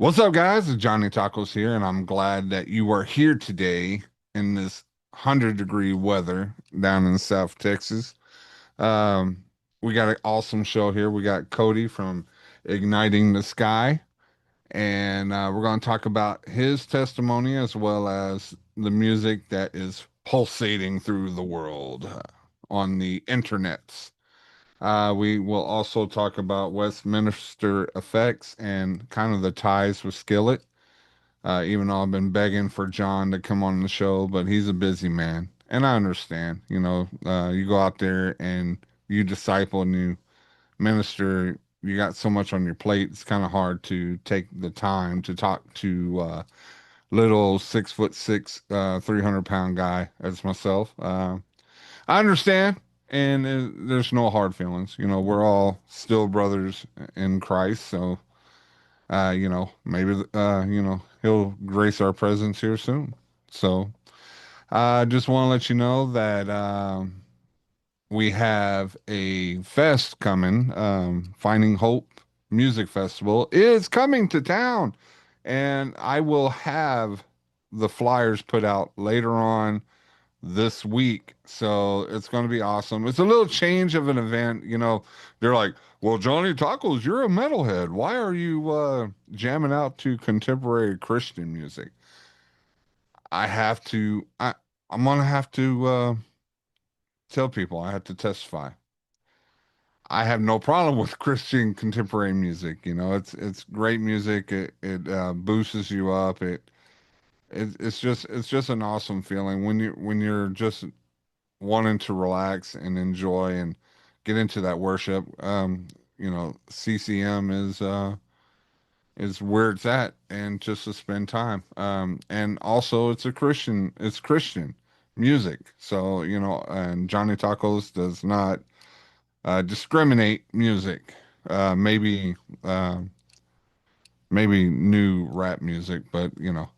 What's up, guys? It's Johnny Tacos here, and I'm glad that you are here today in this 100-degree weather down in South Texas. Um, we got an awesome show here. We got Cody from Igniting the Sky, and we're going to talk about his testimony as well as the music that is pulsating through the world on the internets. We will also talk about Westminster effects and kind of the ties with Skillet. Even though I've been begging for John to come on the show, but he's a busy man. And I understand, you go out there and you disciple and you minister, you got so much on your plate, it's kind of hard to take the time to talk to little 6'6", 300-pound guy as myself. I understand, and there's no hard feelings. We're all still brothers in Christ, so maybe he'll grace our presence here soon. So I just want to let you know that we have a fest coming. Finding Hope Music Festival is coming to town, and I will have the flyers put out later on this week. So it's going to be awesome. It's a little change of an event. They're like, well, Johnny Tacos, you're a metalhead. Why are you jamming out to contemporary Christian music? I'm going to have to tell people, I have to testify. I have no problem with Christian contemporary music. It's great music. It boosts you up. It's just an awesome feeling when you're just wanting to relax and enjoy and get into that worship. CCM is where it's at, and just to spend time. And also it's Christian music. So, and Johnny Tacos does not discriminate music. Uh, maybe new rap music, but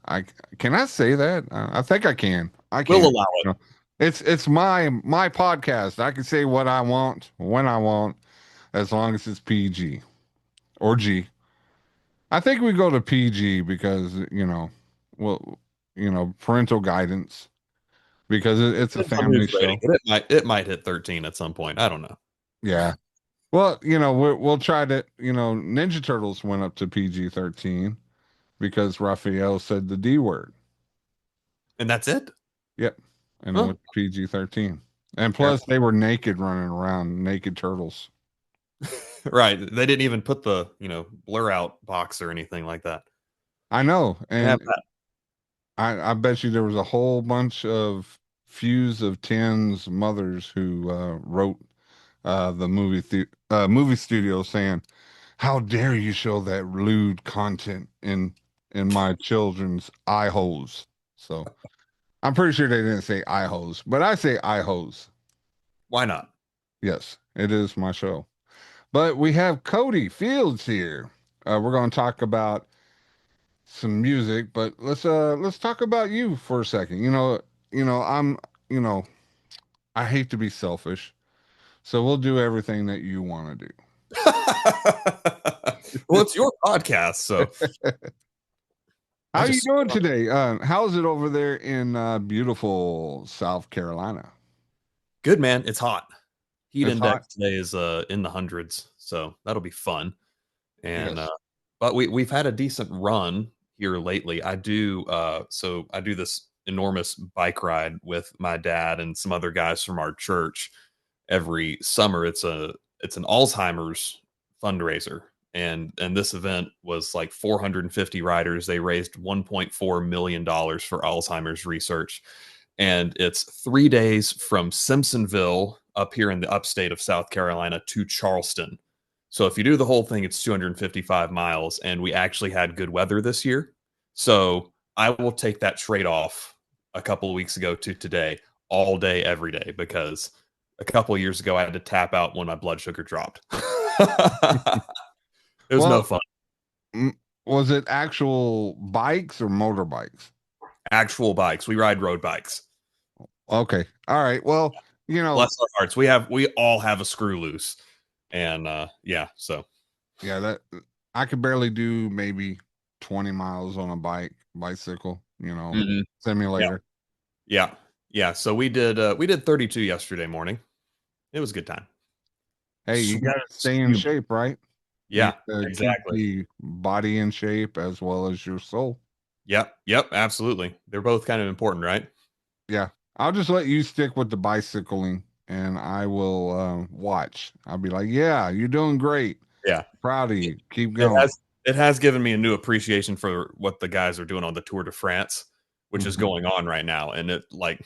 I can I say that? I think I can. I We'll can. allow it. You know, it's my podcast. I can say what I want when I want, as long as it's PG or G. I think we go to PG because well, parental guidance because it's a Depends on who's family rating show. it. It might hit 13 at some point. I don't know. Yeah. Well, we'll try to. Ninja Turtles went up to PG-13 because Raphael said the D word. And that's it. Yep. And it Well, went PG-13. And fair plus, they were naked running around, naked turtles. point. Right. They didn't even put the, blur out box or anything like that. I know. They have And that. I bet you there was a whole bunch of Fuse of Ten's mothers who wrote the movie studio saying, "How dare you show that lewd content in my children's eye holes?" So I'm pretty sure they didn't say eye holes, but I say eye holes. Why not? Yes, it is my show. But we have Cody Fields here. We're going to talk about some music, but let's talk about you for a second. I'm you know I hate to be selfish, so we'll do everything that you want to Well, do. it's your podcast, so How I you just doing today? How's it over there in beautiful South Carolina? good, man. It's hot. Heat It's hot. index today is in the hundreds, so that'll be fun. And Yes. but we've had a decent run here lately. I do this enormous bike ride with my dad and some other guys from our church every summer. It's an Alzheimer's fundraiser, and this event was like 450 riders. They raised 1.4 million dollars for Alzheimer's research, and it's 3 days from Simpsonville up here in the upstate of South Carolina to Charleston. So if you do the whole thing, it's 255 miles, and we actually had good weather this year. So I will take that trade off a couple of weeks ago to today, all day, every day, because a couple of years ago I had to tap out when my blood sugar dropped. It was no Well, fun. m- was it actual bikes or motorbikes? Actual bikes. We ride road bikes. Okay. All right. Well, you know, Bless our hearts. We all have a screw loose. And yeah, so yeah, that I could barely do maybe 20 miles on a bicycle, Mhm. Yeah. simulator. Yeah. Yeah. So we did 32 yesterday morning. It was a good time. Hey, you Sweet, got to stay in sweet. shape, right? You Yeah, keep exactly. the body in shape as well as your soul. Yep. Yep. Absolutely. They're both kind of important, right? Yeah. I'll just let you stick with the bicycling and I will watch. I'll be like, yeah, you're doing great. Yeah. Proud of you. Keep It going. it has given me a new appreciation for what the guys are doing on the Tour de France, which is Mhm. going on right now. And it like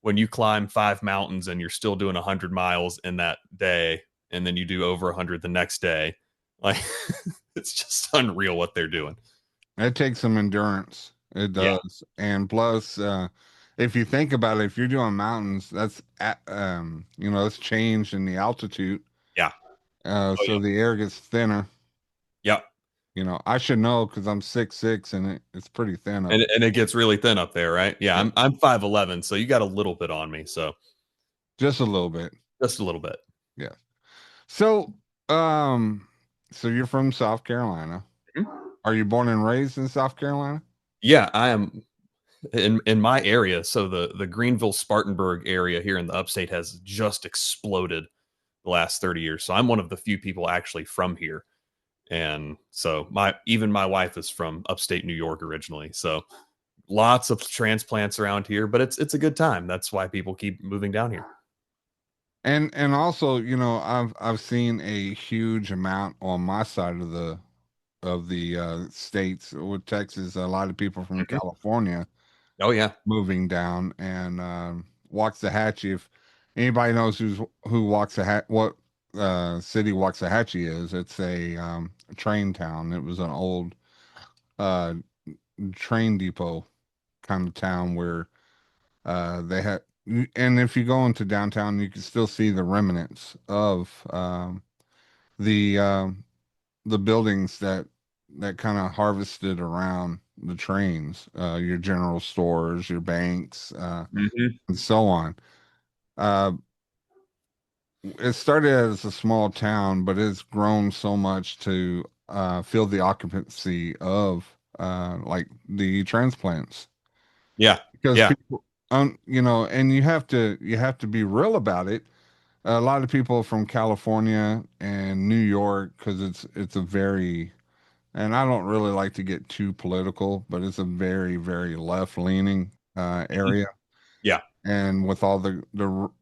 when you climb 5 mountains and you're still doing 100 miles in that day, and then you do over 100 the next day, like it's just unreal what they're doing. It takes some endurance. It Yeah. does. And plus, if you think about it, if you're doing mountains, it's change in the altitude. Yeah. Oh So yeah. the air gets thinner. Yep. I should know because I'm 6'6" and it's pretty thin up. And it gets really thin up there, right? Yeah, Yeah. I'm 5'11", so you got a little bit on me, so Just a little bit. just a little bit. Yeah. So, um, so you're from South Carolina. Mhm. Are you born and raised in South Carolina? Yeah, I am in my area. So the Greenville Spartanburg area here in the upstate has just exploded the last 30 years. So I'm one of the few people actually from here. And so my wife is from upstate New York originally. So lots of transplants around here, but it's a good time. That's why people keep moving down here. And also, I've seen a huge amount on my side of the states with Texas. A lot of people from Mhm. California Oh yeah. moving down and Waxahachie. If anybody knows who Waxahachie, what city Waxahachie is, it's a train town. It was an old uh, train depot kind of town where they had. And if you go into downtown, you can still see the remnants of the um, the buildings that kind of harvested around the trains, your general stores, your banks, Hmm. and so on. Uh, it started as a small town, but it's grown so much to fill the occupancy of like the transplants Yeah. because Yeah. people, and you have to be real about it. A lot of people from California and New York, because it's a very, and I don't really like to get too political, but it's a very, very left leaning Mhm. area. Yeah. And with all the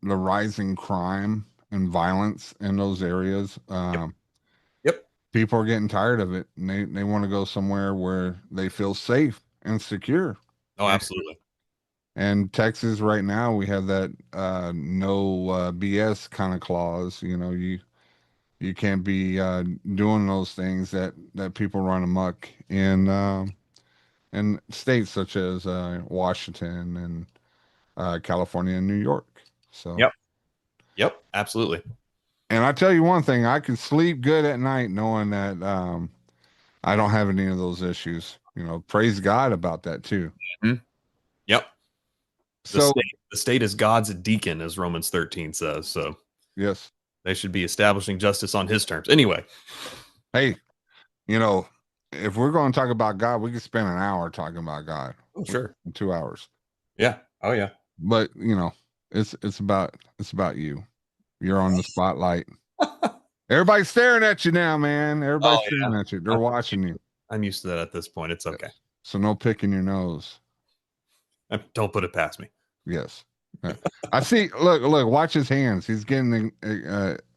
rising crime and violence in those areas, Yep. Yep. people are getting tired of it, and they want to go somewhere where they feel safe and secure. Oh, And, absolutely. and Texas right now, we have that no BS kind of clause. You can't be doing those things that people run amok in states such as Washington and California and New York. So, Yep. Yep. Absolutely. and I tell you one thing, I can sleep good at night knowing that I don't have any of those issues. Praise God about that too. Mhm. Yep. So, The state is God's deacon, as Romans 13 says. So yes, they should be establishing justice on his terms. Anyway. hey, you know, if we're going to talk about God, we could spend an hour talking about God, Oh, sure. 2 hours. Yeah. Oh, yeah. But it's about you. You're on the spotlight. Everybody's staring at you now, man. Everybody's Oh, staring yeah. at you. They're I'm watching you. I'm used to that at this point. It's Yes. okay. So no picking your nose. Don't put it past me. Yes. Uh, I see. Look. Watch his hands. He's getting.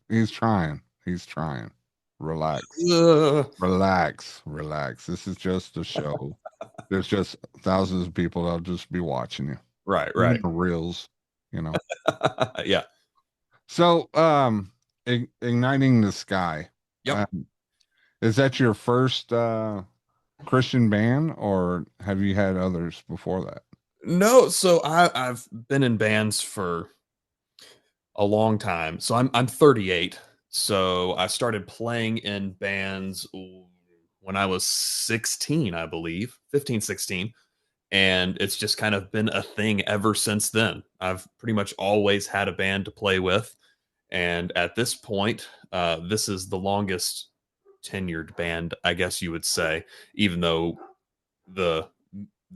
He's trying. He's trying. Relax. Ugh. Relax. Relax. This is just a show. There's just thousands of people that'll just be watching you. Right. Even Right. the reels. You know. Yeah. So, igniting the sky. Yep. Uh, is that your first Christian band, or have you had others before that? No. So I've been in bands for a long time. So I'm 38. So I started playing in bands when I was 16, I believe, 15, 16. And it's just kind of been a thing ever since then. I've pretty much always had a band to play with. And at this point, this is the longest. tenured band, I guess you would say, even though the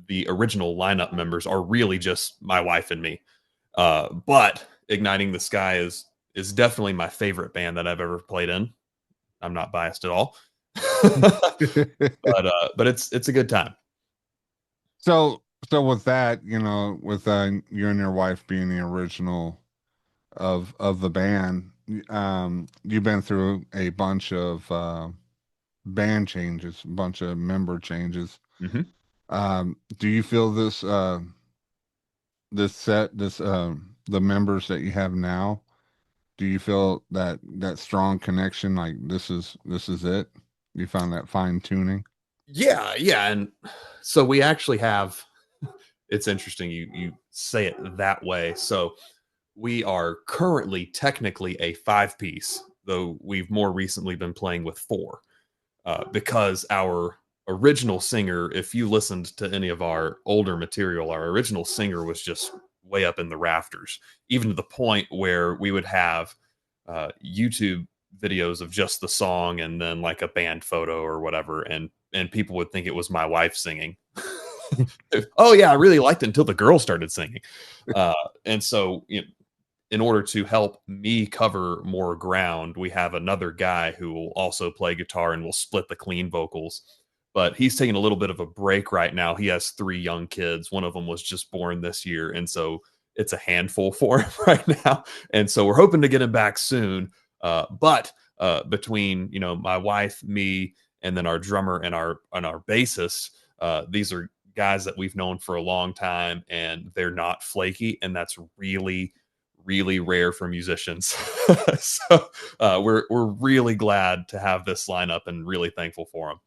the original lineup members are really just my wife and me. But Igniting the Sky is definitely my favorite band that I've ever played in. I'm not biased at all. But it's a good time. So, so with that, with you and your wife being the original of the band, you've been through a bunch of band changes, a bunch of member changes. Hmm. Do you feel this the members that you have now? Do you feel that strong connection? Like this is it? You found that fine tuning? Yeah, yeah, and so we actually have. It's interesting you say it that way. So we are currently technically a five piece, though we've more recently been playing with four. Because our original singer, if you listened to any of our older material, our original singer was just way up in the rafters, even to the point where we would have YouTube videos of just the song and then like a band photo or whatever, and people would think it was my wife singing. Oh yeah, I really liked it until the girl started singing, uh, and so in order to help me cover more ground, we have another guy who will also play guitar and will split the clean vocals. But he's taking a little bit of a break right now. He has three young kids. One of them was just born this year. And so it's a handful for him right now. And so we're hoping to get him back soon. But between, my wife, me, and then our drummer and our bassist, these are guys that we've known for a long time and they're not flaky. And that's really rare for musicians. So we're really glad to have this lineup and really thankful for them.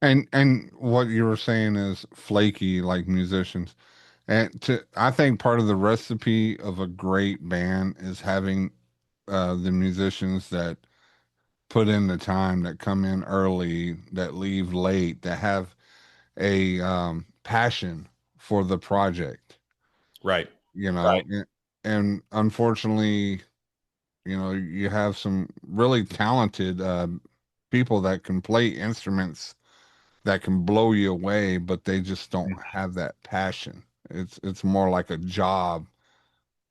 And what you were saying is flaky like musicians. And I think part of the recipe of a great band is having the musicians that put in the time, that come in early, that leave late, that have a passion for the project, Right. Right. And unfortunately, you have some really talented people that can play instruments that can blow you away, but they just don't have that passion. It's more like a job.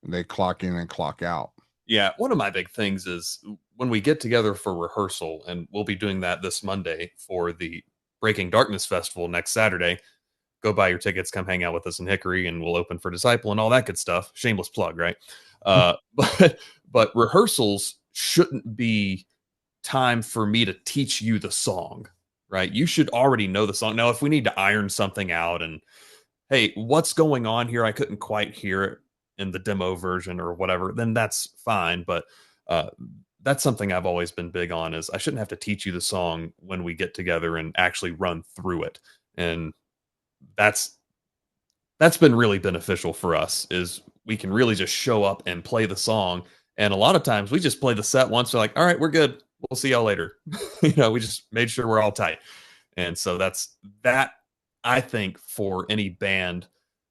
They clock in and clock out. Yeah. One of my big things is when we get together for rehearsal, and we'll be doing that this Monday for the Breaking Darkness Festival next Saturday. Go buy your tickets, come hang out with us in Hickory, and we'll open for Disciple and all that good stuff. Shameless plug, right? But rehearsals shouldn't be time for me to teach you the song, right? You should already know the song. Now, if we need to iron something out and, hey, what's going on here? I couldn't quite hear it in the demo version or whatever, then that's fine. But uh, that's something I've always been big on is I shouldn't have to teach you the song when we get together and actually run through it. And that's that's been really beneficial for us is we can really just show up and play the song. And a lot of times we just play the set once. We're like, all right, we're good. We'll see y'all later. We just made sure we're all tight. And so that's that. I think for any band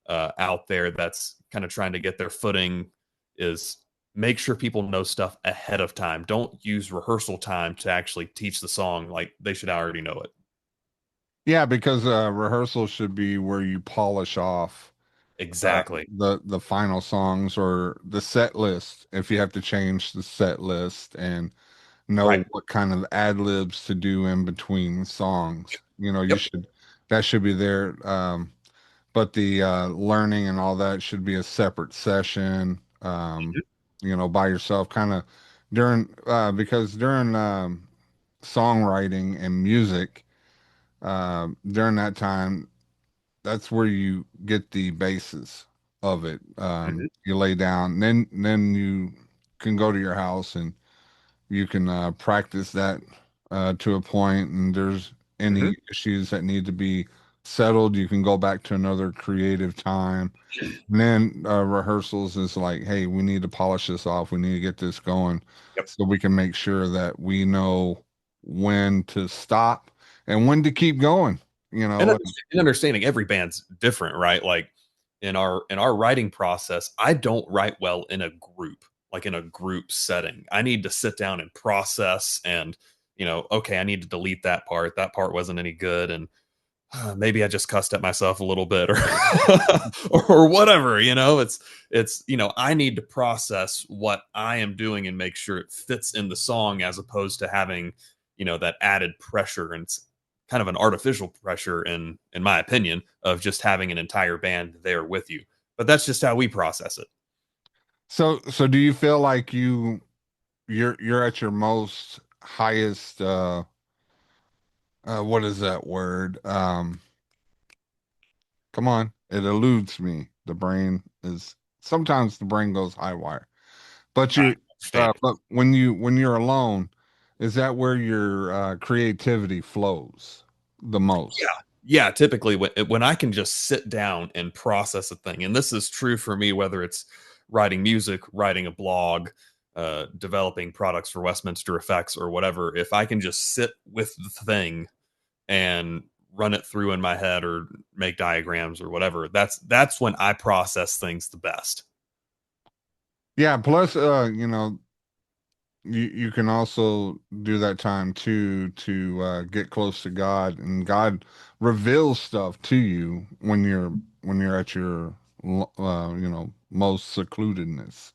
out there that's kind of trying to get their footing is make sure people know stuff ahead of time. Don't use rehearsal time to actually teach the song. Like they should already know it. Yeah, because rehearsal should be where you polish off uh, Exactly. the final songs or the set list. If you have to change the set list and Right. know what kind of ad libs to do in between songs, you Yep. should that should be there. But the learning and all that should be a separate session. By yourself, kind of during because during songwriting and music, during that time, that's where you get the basis of it. Mhm. You lay down, then you can go to your house and you can practice that to a point, and there's Mhm. any issues that need to be settled, you can go back to another creative time. And then rehearsals is like, hey, we need to polish this off. We need to get this going Yep. so we can make sure that we know when to stop and when to keep going, you And know. understanding every band's different, right? Like in our writing process, I don't write well in a group, like in a group setting. I need to sit down and process and Okay, I need to delete that part. That part wasn't any good. And maybe I just cussed at myself a little bit or or whatever, I need to process what I am doing and make sure it fits in the song as opposed to having, that added pressure, and it's kind of an artificial pressure in my opinion of just having an entire band there with you. But that's just how we process it. So do you feel like you're at your most highest what is that word? Come on, it eludes me. The brain is sometimes the brain goes high wire. But I you're understand. but when you're alone, is that where your creativity flows the Yeah. most? Yeah, typically when I can just sit down and process a thing, and this is true for me, whether it's writing music, writing a blog, developing products for Westminster Effects or whatever, if I can just sit with the thing and run it through in my head or make diagrams or whatever, that's when I process things the best. Yeah, plus you can also do that time too to get close to God, and God reveals stuff to you when you're at your most secludedness.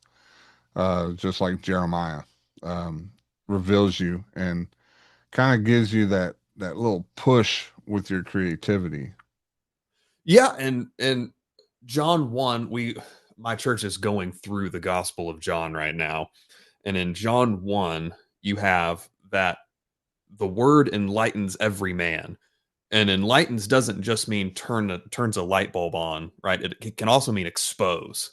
Just like Jeremiah um, reveals you and kind of gives you that little push with your creativity. Yeah, and John 1, we my church is going through the Gospel of John right now. And in John 1, you have that the word enlightens every man. And enlightens doesn't just mean turns a light bulb on, right? It can also mean expose.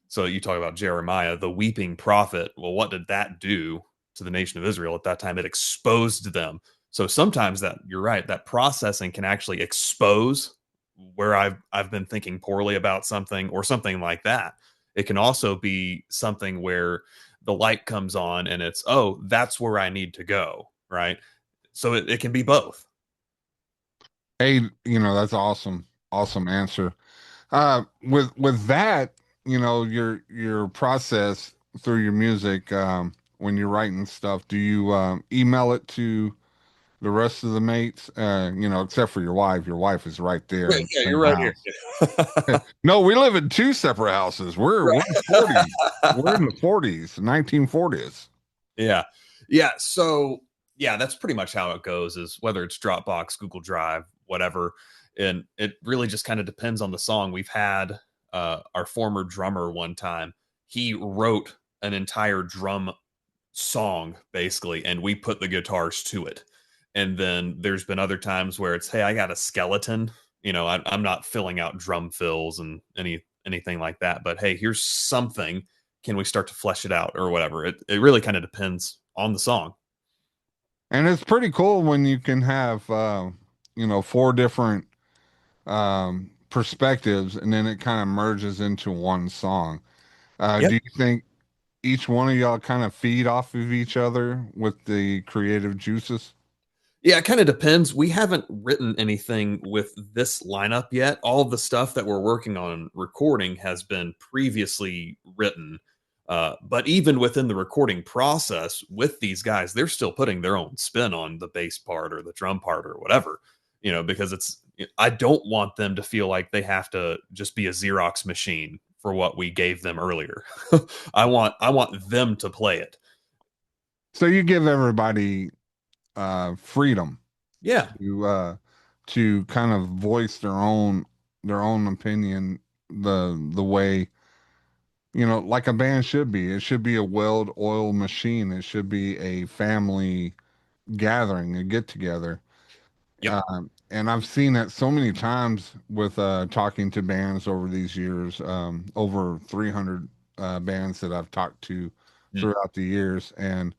So you talk about Jeremiah, the weeping prophet. Well, what did that do to the nation of Israel at that time? It exposed them. So sometimes that you're right, that processing can actually expose where I've been thinking poorly about something or something like that. It can also be something where the light comes on and it's, oh, that's where I need to go, right? So it can be both. Hey, that's awesome, awesome answer. With that, your process through your music when you're writing stuff, do you email it to the rest of the mates? Except for your wife. Your wife is right there Right, in the yeah, you're same right here. house. No, we live in two separate houses. We're in the 40s. We're in the 40s, 1940s. Yeah. Yeah. So yeah, that's pretty much how it goes, is whether it's Dropbox, Google Drive, whatever. And it really just kind of depends on the song. We've had our former drummer one time, he wrote an entire drum song basically, and we put the guitars to it. And then there's been other times where it's, hey, I got a skeleton. I'm not filling out drum fills and anything like that. But hey, here's something. Can we start to flesh it out or whatever? It really kind of depends on the song. And it's pretty cool when you can have four different perspectives, and then it kind of merges into one song. Do Yep. you think each one of y'all kind of feed off of each other with the creative juices? Yeah, it kind of depends. We haven't written anything with this lineup yet. All of the stuff that we're working on recording has been previously written. But even within the recording process with these guys, they're still putting their own spin on the bass part or the drum part or whatever, because I don't want them to feel like they have to just be a Xerox machine for what we gave them earlier. I want them to play it. So you give everybody freedom Yeah. to kind of voice their own opinion the way like a band should be. It should be a well-oiled machine. It should be a family gathering, a get together. Yep. And I've seen that so many times with talking to bands over these years, over 300 bands that I've talked to Mm. throughout the years. And,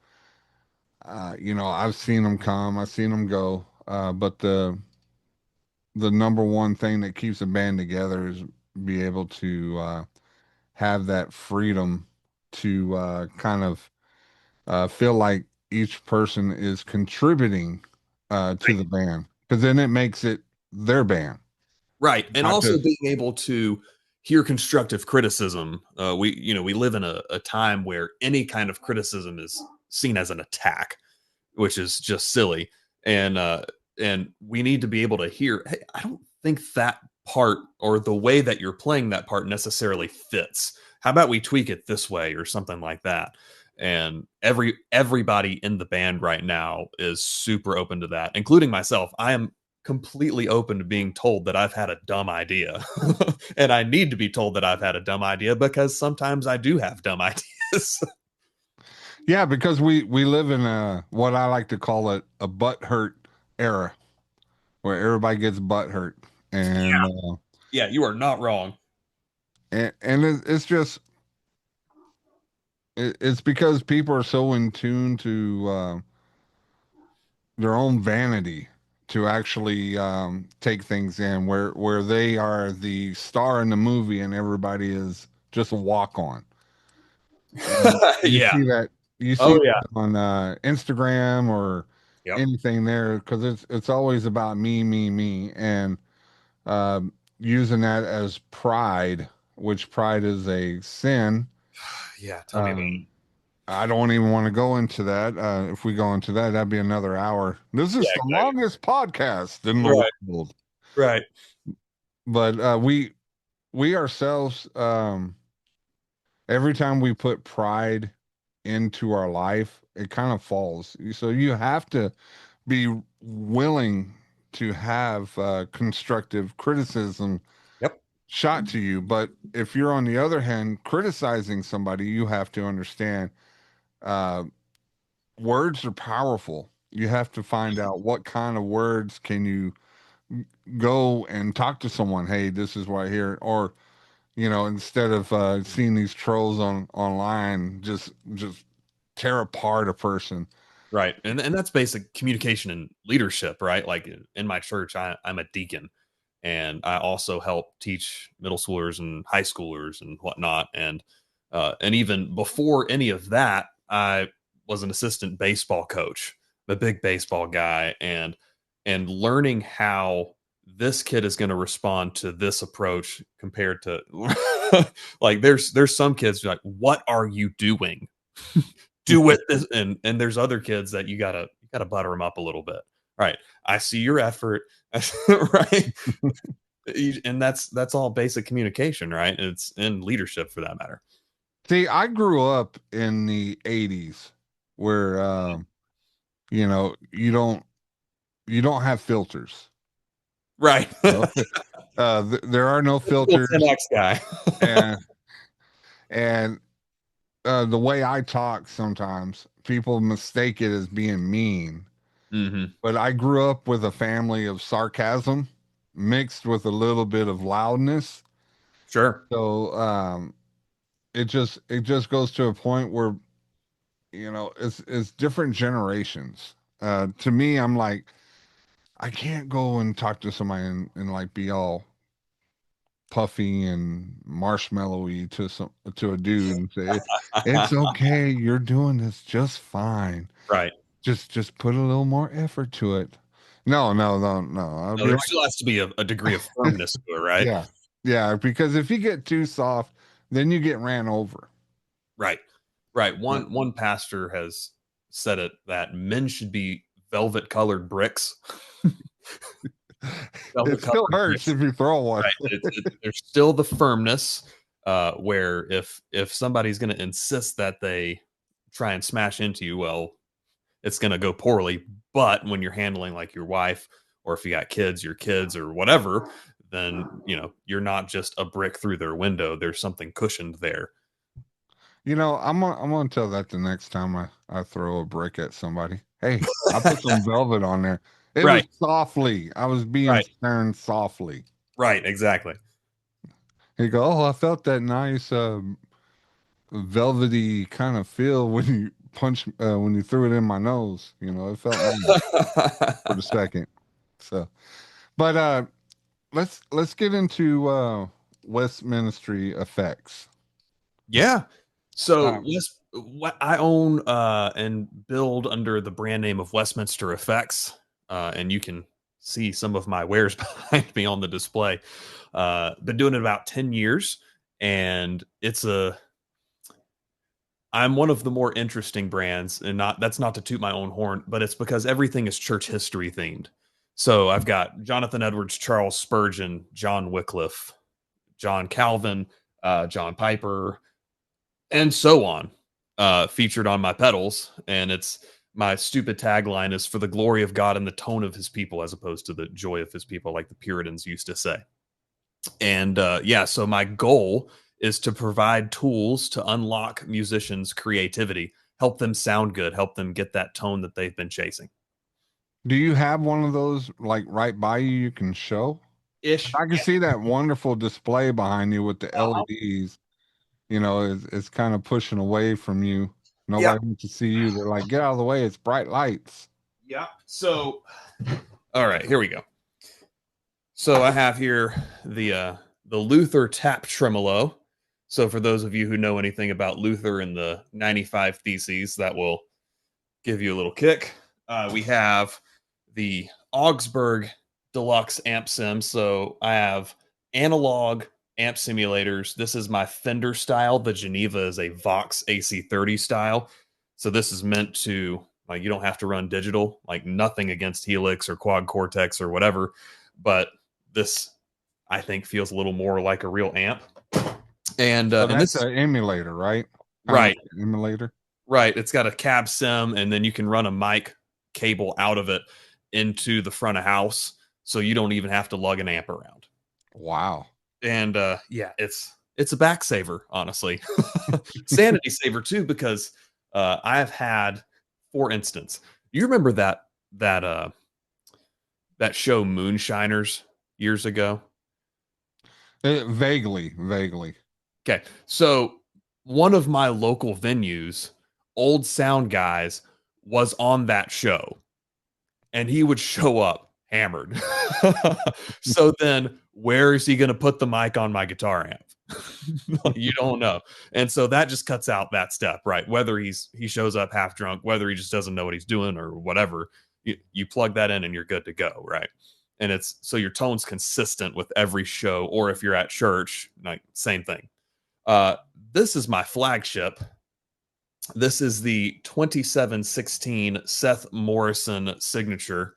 I've seen them come, I've seen them go. But the number one thing that keeps a band together is be able to have that freedom to kind of feel like each person is contributing to the band, because then it makes it their band, Right. And not also just. being able to hear constructive criticism. We live in a time where any kind of criticism is seen as an attack. which is just silly. And and we need to be able to hear, hey, I don't think that part or the way that you're playing that part necessarily fits. How about we tweak it this way or something like that? And everybody in the band right now is super open to that, including myself. I am completely open to being told that I've had a dumb idea. And I need to be told that I've had a dumb idea because sometimes I do have dumb ideas. Yeah, because we live in a what I like to call it a butt hurt era where everybody gets butt hurt, Yeah, you are not wrong. it's just it's because people are so in tune to their own vanity to actually take things in, where they are the star in the movie and everybody is just a walk on. And you Yeah. see that you see Oh yeah. that on Instagram or Yep. anything there because it's always about me, me, me, and using that as pride, which pride is a sin. Yeah. Tell me about Um, I don't even want to go into that. If we go into that, that'd be another hour. This it. is Yeah. the Exactly. longest podcast in the Right. world. Right. But we ourselves, every time we put pride into our life, it kind of falls. So you have to be willing to have constructive criticism Yep. shot to you. But if you're on the other hand criticizing somebody, you have to understand uh, words are powerful. You have to find out what kind of words can you go and talk to someone. Hey, this is what I hear, or instead of seeing these trolls online, just tear apart a person. Right. And that's basic communication and leadership, right? Like in my church, I'm a deacon, and I also help teach middle schoolers and high schoolers and whatnot. And even before any of that, I was an assistant baseball coach, a big baseball guy, and learning how this kid is going to respond to this approach compared to like there's some kids who are like, what are you doing? Do it this, and there's other kids that you gotta butter them up a little bit. All right, I see your effort. Right. And that's all basic communication, right? It's in leadership for that matter. See, I grew up in the 80s where you don't have filters. Right. There are no Typical filters, 10x guy. and and the way I talk sometimes people mistake it as being mean. Hmm. But I grew up with a family of sarcasm mixed with a little bit of loudness. Sure. So it just goes to a point where it's different generations. To me, I'm like, I can't go and talk to somebody and like be all puffy and marshmallowy to a dude and say it's okay, you're doing this just fine. Right. Just put a little more effort to it. No, no, no, no. I'll No, be there like, still has to be a degree of firmness to it, right? yeah, yeah, because if you get too soft, then you get ran over. Right. Right. Uh, One pastor has said it that men should be velvet colored bricks. It Velvet still colored hurts bricks. if you throw one. Right. There's still the firmness, where if somebody's going to insist that they try and smash into you, well, it's going to go poorly. But when you're handling like your wife, or if you got kids, your kids, or whatever, then you're not just a brick through their window. There's something cushioned there. I'm gonna tell that the next time I throw a brick at somebody. Hey, I put some velvet on there. It was Right. softly. I was being Right. stern softly. Right. Exactly. He go, oh, I felt that nice velvety kind of feel when you when you threw it in my nose. It felt nice for the second. So, but let's get into Westminster effects. Yeah. So Um, yes, what I own and build under the brand name of Westminster Effects, and you can see some of my wares behind me on the display. Been doing it about 10 years, and I'm one of the more interesting brands, and not that's not to toot my own horn, but it's because everything is church history themed. So I've got Jonathan Edwards, Charles Spurgeon, John Wycliffe, John Calvin, John Piper, and so on, featured on my pedals. And it's my stupid tagline is for the glory of God and the tone of his people, as opposed to the joy of his people, like the Puritans used to say. And yeah, so my goal is to provide tools to unlock musicians' creativity, help them sound good, help them get that tone that they've been chasing. Do you have one of those like right by you can show? Ish. I can see that wonderful display behind you with the Uh-huh. LEDs. It's kind of pushing away from you. Yeah. Nobody wants to see you. They're like, get out of the way. It's bright lights. Yeah. So, all right, here we go. So I have here the Luther tap tremolo. So for those of you who know anything about Luther and the 95 Theses, that will give you a little kick. We have the Augsburg Deluxe Amp Sim. So I have analog amp simulators. This is my Fender style. The Geneva is a Vox AC30 style. So this is meant to, like, you don't have to run digital, like nothing against Helix or Quad Cortex or whatever. But this, I think, feels a little more like a real amp. So And that's this, an emulator, right? Kind of right, like an emulator. right. It's got a cab sim, and then you can run a mic cable out of it into the front of house, so you don't even have to lug an amp around. Wow. And yeah, it's a back saver, honestly, sanity saver too, because I have had, for instance, you remember that that show Moonshiners years ago? Vaguely, vaguely. Okay, so one of my local venues, Old Sound Guys, was on that show, and he would show up hammered. So then, where is he going to put the mic on my guitar amp? You don't know, and so that just cuts out that step, right? Whether he shows up half drunk, whether he just doesn't know what he's doing, or whatever, you plug that in and you're good to go, right? And it's so your tone's consistent with every show, or if you're at church, like same thing. Uh, this is my flagship. This is the 2716 Seth Morrison signature.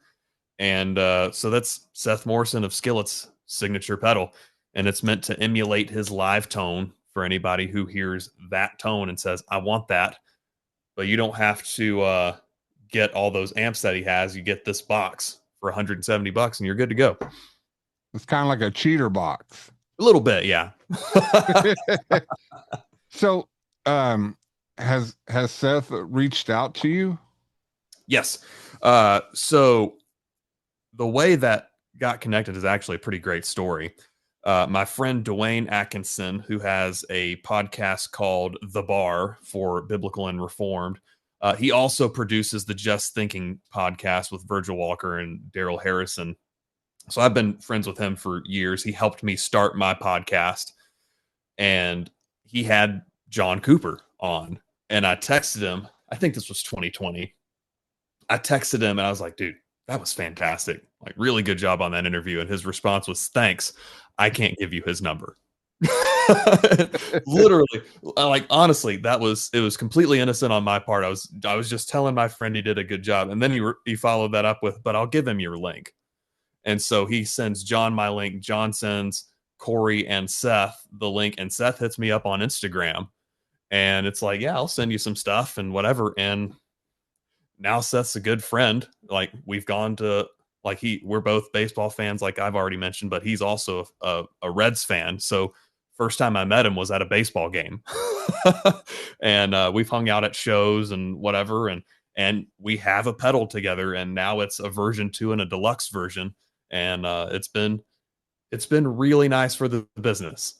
And so that's Seth Morrison of Skillet's signature pedal. And it's meant to emulate his live tone for anybody who hears that tone and says, I want that. But you don't have to get all those amps that he has. You get this box for $170 and you're good to go. It's kind of like a cheater box. A little bit, yeah. So, um, has Seth reached out to you? Yes. So the way that got connected is actually a pretty great story. My friend Dwayne Atkinson, who has a podcast called The Bar for Biblical and Reformed, he also produces the Just Thinking podcast with Virgil Walker and Daryl Harrison. So I've been friends with him for years. He helped me start my podcast, and he had John Cooper on. And I texted him, I think this was 2020. I texted him and I was like, dude, that was fantastic. Like, really good job on that interview. And his response was, thanks. I can't give you his number. Literally, like, honestly, it was completely innocent on my part. I was just telling my friend he did a good job. And then he followed that up with, but I'll give him your link. And so he sends John my link. John sends Corey and Seth the link, and Seth hits me up on Instagram. And it's like, yeah, I'll send you some stuff and whatever. And now Seth's a good friend. Like, we've gone to, like, we're both baseball fans, like I've already mentioned, but he's also a Reds fan. So first time I met him was at a baseball game. And we've hung out at shows and whatever, and we have a pedal together, and now it's a version 2 and a deluxe version. And it's been really nice for the business.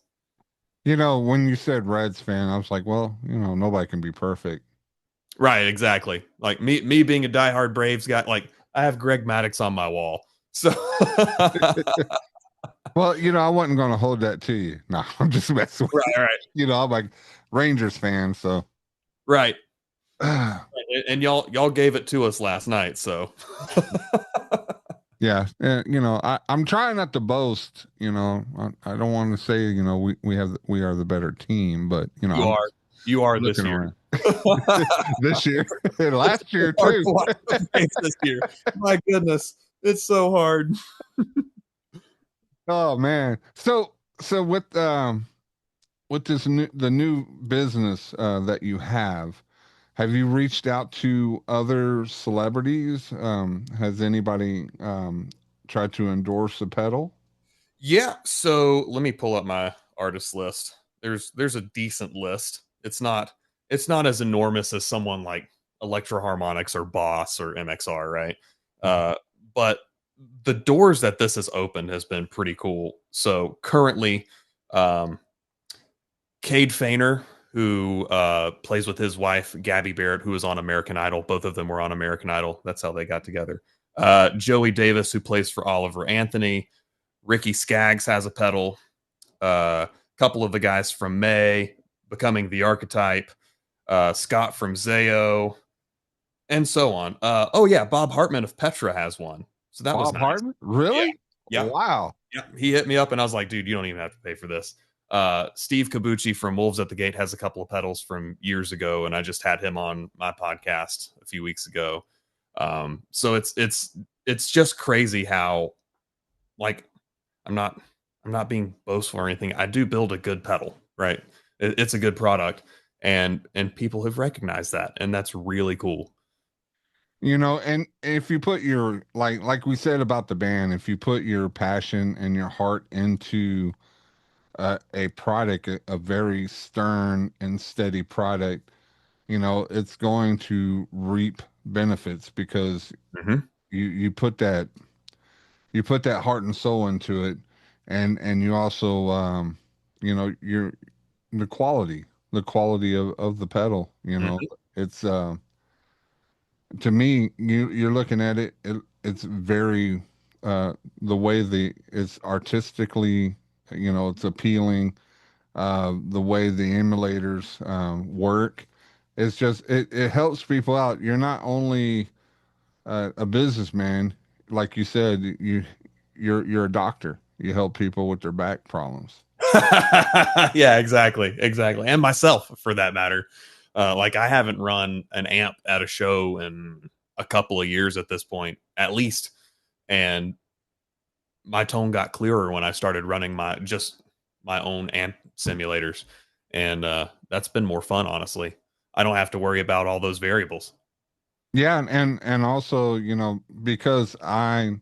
When you said Reds fan, I was like, well, nobody can be perfect. Right, exactly. Like me being a diehard Braves guy, like I have Greg Maddux on my wall. So Well, I wasn't going to hold that to you. No, I'm just messing with right, right, I'm like Rangers fan, so right. And y'all gave it to us last night, so yeah. I'm trying not to boast. I don't want to say we are the better team, but you are. You are this looking year. around this year, and last year Hard too. to watch the face this year. My goodness, it's so hard. Oh man. So with this the new business that you have you reached out to other celebrities? Has anybody tried to endorse the pedal? Yeah, so let me pull up my artist list. There's a decent list. It's not as enormous as someone like Electro Harmonics or Boss or MXR, right? Uh, but the doors that this has opened has been pretty cool. So currently, um, Cade Fainer, who plays with his wife Gabby Barrett, who was on American Idol. Both of them were on American Idol. That's how they got together. Joey Davis, who plays for Oliver Anthony. Ricky Skaggs has a pedal. A couple of the guys from May, Becoming the Archetype. Scott from Zayo, and so on. Oh yeah, Bob Hartman of Petra has one. So that was Bob nice. Hartman? Yeah, Really? yeah, Wow. yeah. He hit me up, and I was like, dude, you don't even have to pay for this. Steve Kabuchi from Wolves at the Gate has a couple of pedals from years ago, and I just had him on my podcast a few weeks ago. So it's just crazy how, like, I'm not I'm not being boastful or anything. I do build a good pedal, right? It's a good product, and people have recognized that, and that's really cool. And if you put your like we said about the band, if you put your passion and your heart into a product, a very stern and steady product, it's going to reap benefits because Hmm. you put that heart and soul into it, and you also you're the quality of the pedal, Hmm. it's to me, you're looking at it's very the way it's artistically, it's appealing. The way the emulators work, it's just it helps people out. You're not only a businessman, like you said, you're a doctor. You help people with their back problems. Yeah, exactly, and myself for that matter. Like I haven't run an amp at a show in a couple of years at this point, at least, and my tone got clearer when I started running my own amp simulators, and that's been more fun, honestly. I don't have to worry about all those variables. Yeah, and also, because I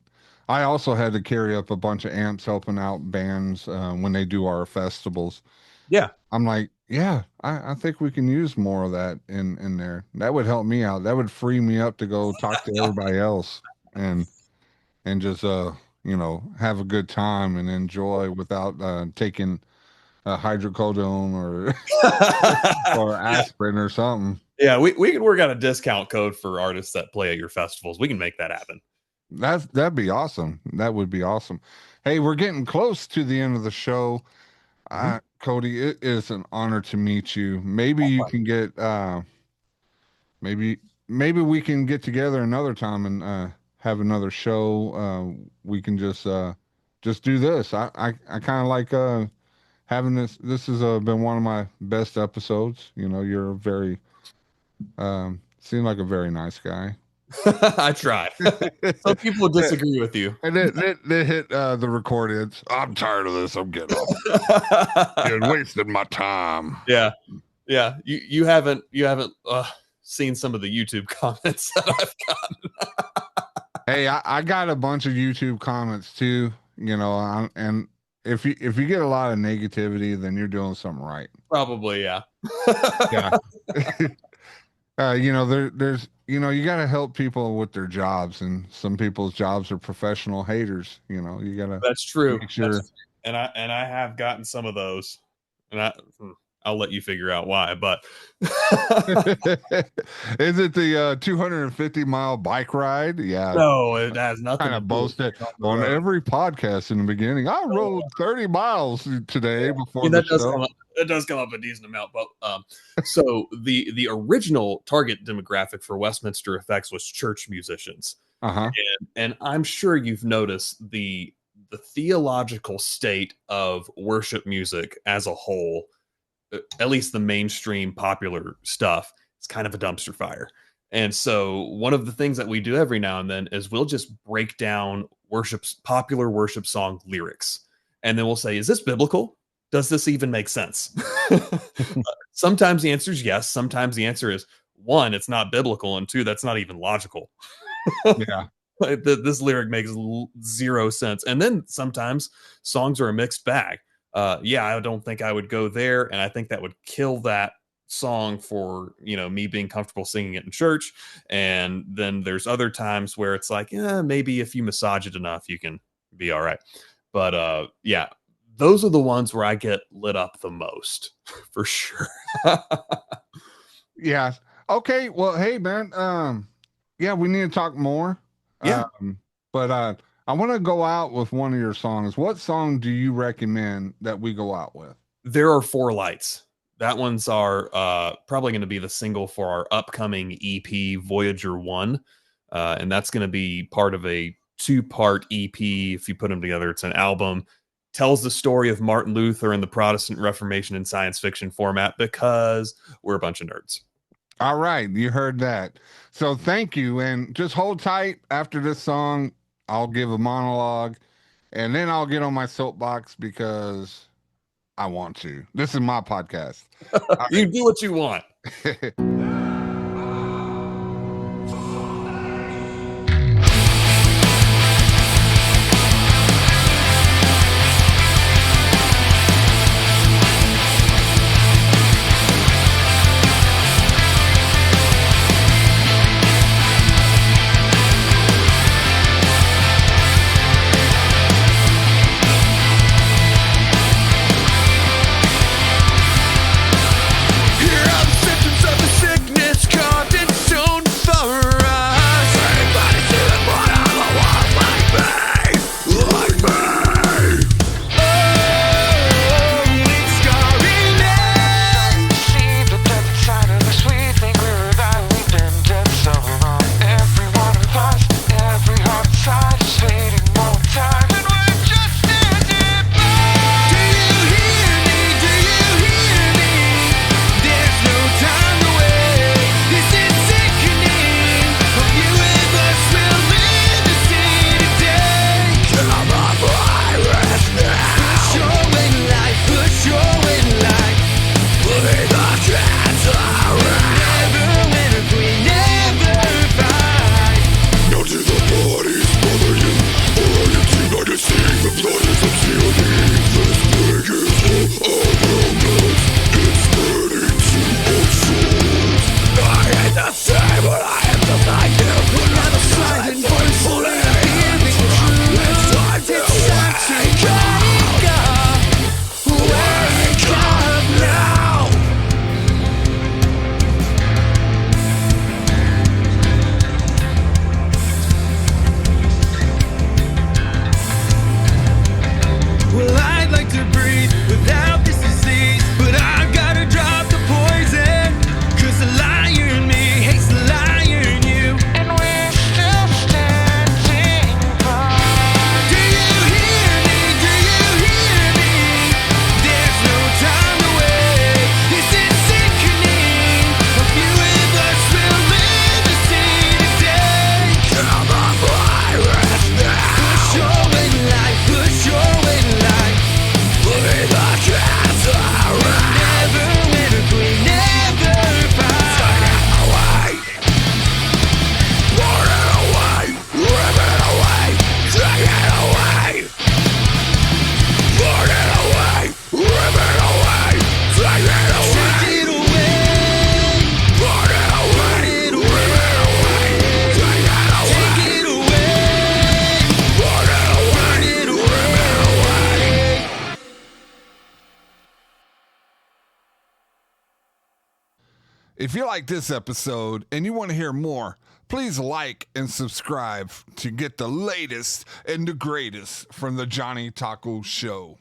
also had to carry up a bunch of amps helping out bands when they do our festivals. Yeah. I'm like, yeah, I think we can use more of that in there. That would help me out. That would free me up to go talk to everybody else and just have a good time and enjoy without taking hydrocodone or or aspirin or something. Yeah, we can work out a discount code for artists that play at your festivals. We can make that happen. That'd be awesome. That would be awesome. Hey, we're getting close to the end of the show. Mhm. Cody, it is an honor to meet you. Maybe you can get maybe maybe we can get together another time and have another show. We can just do this. I kind of like having this. This has been one of my best episodes. You're a very seem like a very nice guy. I try. Some people disagree with you. And they hit the recordings. I'm tired of this. I'm getting off. You're wasting my time. Yeah, yeah. You haven't seen some of the YouTube comments that I've got. Hey, I got a bunch of YouTube comments too. And if you get a lot of negativity, then you're doing something right. Probably, yeah. Yeah. There's you got to help people with their jobs, and some people's jobs are professional haters. You got to That's true. make That's sure. true. And I have gotten some of those, and I'll let you figure out why. But Is it the 250-mile bike ride? Yeah, no, it has nothing kind to of do with boasted being on the on road. every podcast in the beginning. I rode 30 miles Yeah. today I before mean the that does come show. up. It does come up a decent amount, but so the original target demographic for Westminster Effects was church musicians, Uh-huh. and I'm sure you've noticed the theological state of worship music as a whole at least the mainstream popular stuff, is kind of a dumpster fire. And so one of the things that we do every now and then is we'll just break down popular worship song lyrics. And then we'll say, is this biblical? Does this even make sense? Sometimes the answer is yes. Sometimes the answer is one, it's not biblical, and two, that's not even logical. Yeah. This lyric makes zero sense. And then sometimes songs are a mixed bag. Yeah, I don't think I would go there, and I think that would kill that song for me being comfortable singing it in church. And then there's other times where it's like, yeah, maybe if you massage it enough, you can be all right. But yeah, those are the ones where I get lit up the most, for sure. Yeah. Okay. Well, hey, man. Yeah, we need to talk more. Yeah, But I want to go out with one of your songs. What song do you recommend that we go out with? there are four lights. That one's our probably going to be the single for our upcoming EP, Voyager 1. And that's going to be part of a two-part EP. If you put them together, it's an album. Tells the story of Martin Luther and the Protestant Reformation in science fiction format because we're a bunch of nerds. All right, you heard that. So thank you, and just hold tight. After this song, I'll give a monologue, and then I'll get on my soapbox because I want to. This is my podcast. All You do what you want. right. Here are the symptoms of the sickness carved in stone for us. Anybody see the blood on the walls like me? Like me? Oh, it's scarring me. See the dead side of us. We think we're that we've been dead so long. Every one of us, every heart inside is fading more time. And we're just standing by. Do you hear me? Do you hear me? There's no time to wait. This is sickening. A few of us will live to see today. Come on, virus now. Push your way to life. Push your way to life. Believe the cancer. Never win if we never fight. No to the bodies, mother you. All you see, not to see. The blood is obscuring. This plague is all around us. It's spreading to our souls. I ain't the same, but I am the like you. We're not a silent voice. We're hearing the truth. It's time to wake up. Wake up now. Well, I'd like to breathe without this disease, but I've gotta drop the poison. 'Cause the liar in me hates the liar in you. And we're still standing by. Do you hear me? Do you hear me? There's no time to wait. This is sickening. A few of us will live to see today. Come on, virus now. Push your way to life. Push your way to life. Believe the cancer. Never win if we never fight. Take it away. Burn it away. Rip it away. Take it away. Burn it away. Rip it away. Take it away. Take it away. Burn it away. Rip it away. Take it away. Take it away. Burn it away. Rip it away. If you like this episode and you want to hear more, please like and subscribe to get the latest and the greatest from the Johnny Taco Show.